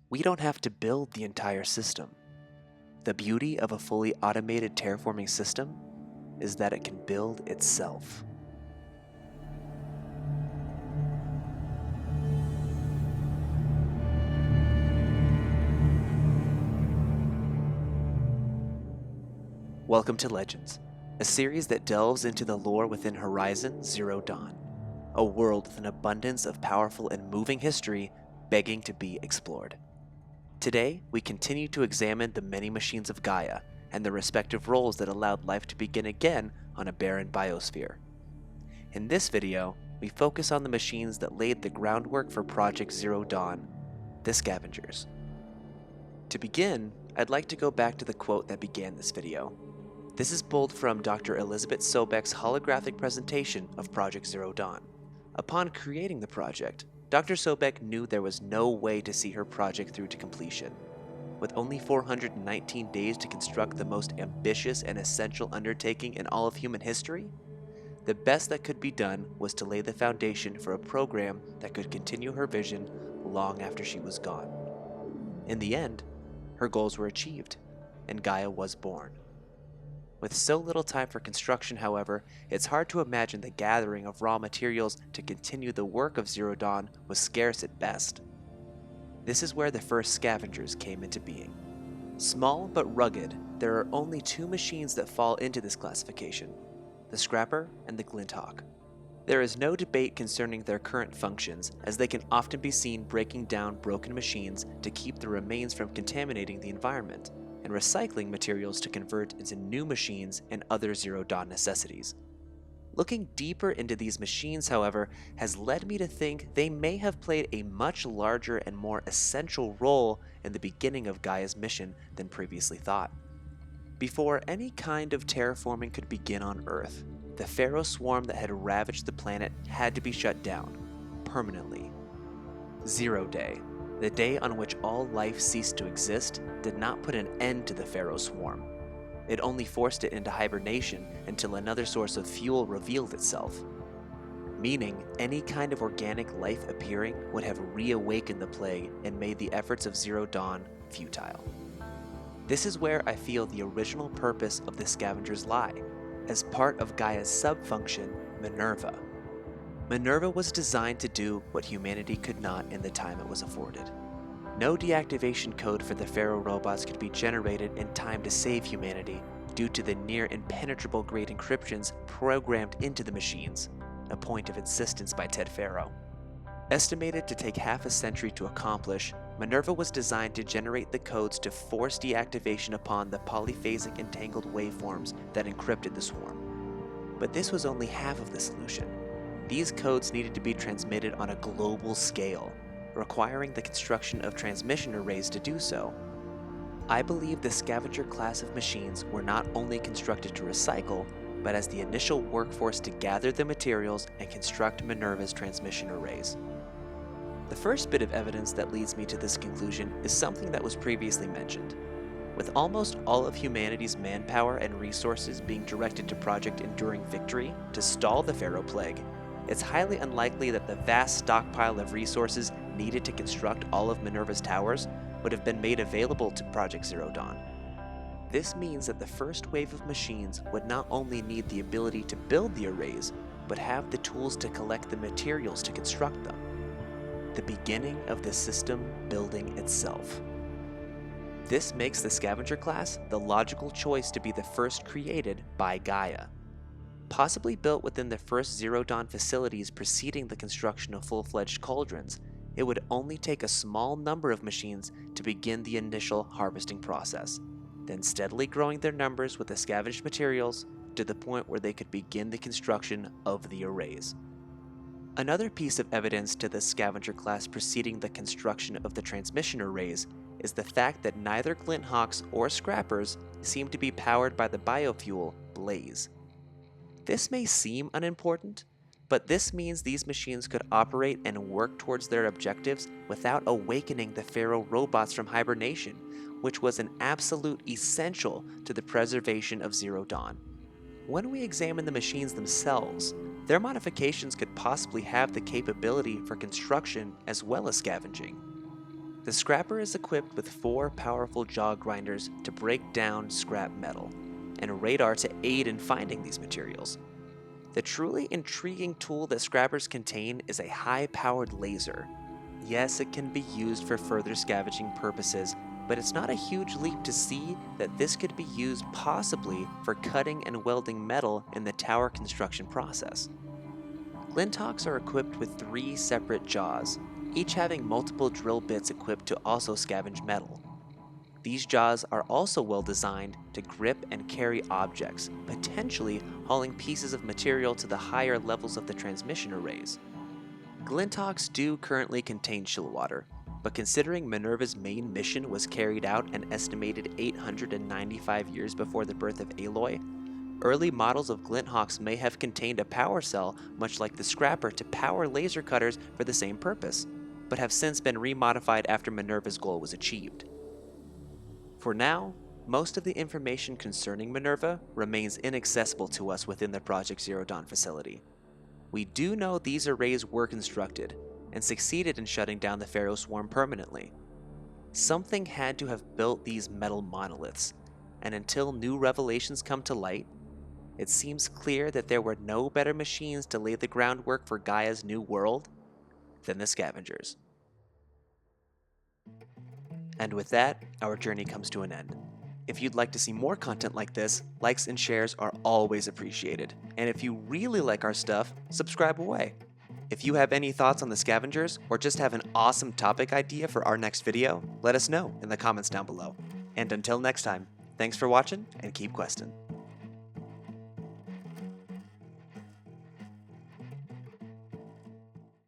We don't have to build the entire system. The beauty of a fully automated terraforming system is that it can build itself. Welcome to Legends, a series that delves into the lore within Horizon Zero Dawn, a world with an abundance of powerful and moving history begging to be explored. Today, we continue to examine the many machines of Gaia and the respective roles that allowed life to begin again on a barren biosphere. In this video, we focus on the machines that laid the groundwork for Project Zero Dawn, the Scavengers. To begin, I'd like to go back to the quote that began this video. This is pulled from Dr. Elizabeth Sobek's holographic presentation of Project Zero Dawn. Upon creating the project, Dr. Sobek knew there was no way to see her project through to completion. With only 419 days to construct the most ambitious and essential undertaking in all of human history, the best that could be done was to lay the foundation for a program that could continue her vision long after she was gone. In the end, her goals were achieved, and Gaia was born. With so little time for construction, however, it's hard to imagine the gathering of raw materials to continue the work of Zero Dawn was scarce at best. This is where the first Scavengers came into being. Small but rugged, there are only two machines that fall into this classification, the Scrapper and the Glinthawk. There is no debate concerning their current functions, as they can often be seen breaking down broken machines to keep the remains from contaminating the environment, and recycling materials to convert into new machines and other Zero Dawn necessities. Looking deeper into these machines, however, has led me to think they may have played a much larger and more essential role in the beginning of Gaia's mission than previously thought. Before any kind of terraforming could begin on Earth, the Pharaoh swarm that had ravaged the planet had to be shut down, permanently. Zero Day, the day on which all life ceased to exist, did not put an end to the Pharaoh swarm. It only forced it into hibernation until another source of fuel revealed itself. Meaning, any kind of organic life appearing would have reawakened the plague and made the efforts of Zero Dawn futile. This is where I feel the original purpose of the Scavengers lie, as part of Gaia's sub-function, Minerva. Minerva was designed to do what humanity could not in the time it was afforded. No deactivation code for the Pharaoh robots could be generated in time to save humanity due to the near impenetrable grade encryptions programmed into the machines, a point of insistence by Ted Pharaoh. Estimated to take half a century to accomplish, Minerva was designed to generate the codes to force deactivation upon the polyphasic entangled waveforms that encrypted the swarm. But this was only half of the solution. These codes needed to be transmitted on a global scale, requiring the construction of transmission arrays to do so. I believe the Scavenger class of machines were not only constructed to recycle, but as the initial workforce to gather the materials and construct Minerva's transmission arrays. The first bit of evidence that leads me to this conclusion is something that was previously mentioned. With almost all of humanity's manpower and resources being directed to Project Enduring Victory to stall the Pharaoh Plague, it's highly unlikely that the vast stockpile of resources needed to construct all of Minerva's towers would have been made available to Project Zero Dawn. This means that the first wave of machines would not only need the ability to build the arrays, but have the tools to collect the materials to construct them. The beginning of the system building itself. This makes the Scavenger class the logical choice to be the first created by Gaia. Possibly built within the first Zero Dawn facilities preceding the construction of full-fledged cauldrons, it would only take a small number of machines to begin the initial harvesting process, then steadily growing their numbers with the scavenged materials to the point where they could begin the construction of the arrays. Another piece of evidence to the Scavenger class preceding the construction of the transmission arrays is the fact that neither Glinthawks or Scrappers seem to be powered by the biofuel Blaze. This may seem unimportant, but this means these machines could operate and work towards their objectives without awakening the Pharaoh robots from hibernation, which was an absolute essential to the preservation of Zero Dawn. When we examine the machines themselves, their modifications could possibly have the capability for construction as well as scavenging. The scrapper is equipped with 4 powerful jaw grinders to break down scrap metal, and a radar to aid in finding these materials. The truly intriguing tool that scrappers contain is a high-powered laser. Yes, it can be used for further scavenging purposes, but it's not a huge leap to see that this could be used possibly for cutting and welding metal in the tower construction process. Glinthawks are equipped with 3 separate jaws, each having multiple drill bits equipped to also scavenge metal. These jaws are also well designed to grip and carry objects, potentially hauling pieces of material to the higher levels of the transmission arrays. Glinthawks do currently contain chill water, but considering Minerva's main mission was carried out an estimated 895 years before the birth of Aloy, early models of Glinthawks may have contained a power cell much like the Scrapper to power laser cutters for the same purpose, but have since been remodified after Minerva's goal was achieved. For now, most of the information concerning Minerva remains inaccessible to us within the Project Zero Dawn facility. We do know these arrays were constructed, and succeeded in shutting down the Pharaoh swarm permanently. Something had to have built these metal monoliths, and until new revelations come to light, it seems clear that there were no better machines to lay the groundwork for Gaia's new world than the Scavengers. And with that, our journey comes to an end. If you'd like to see more content like this, likes and shares are always appreciated. And if you really like our stuff, subscribe away. If you have any thoughts on the Scavengers, or just have an awesome topic idea for our next video, let us know in the comments down below. And until next time, thanks for watching and keep questing.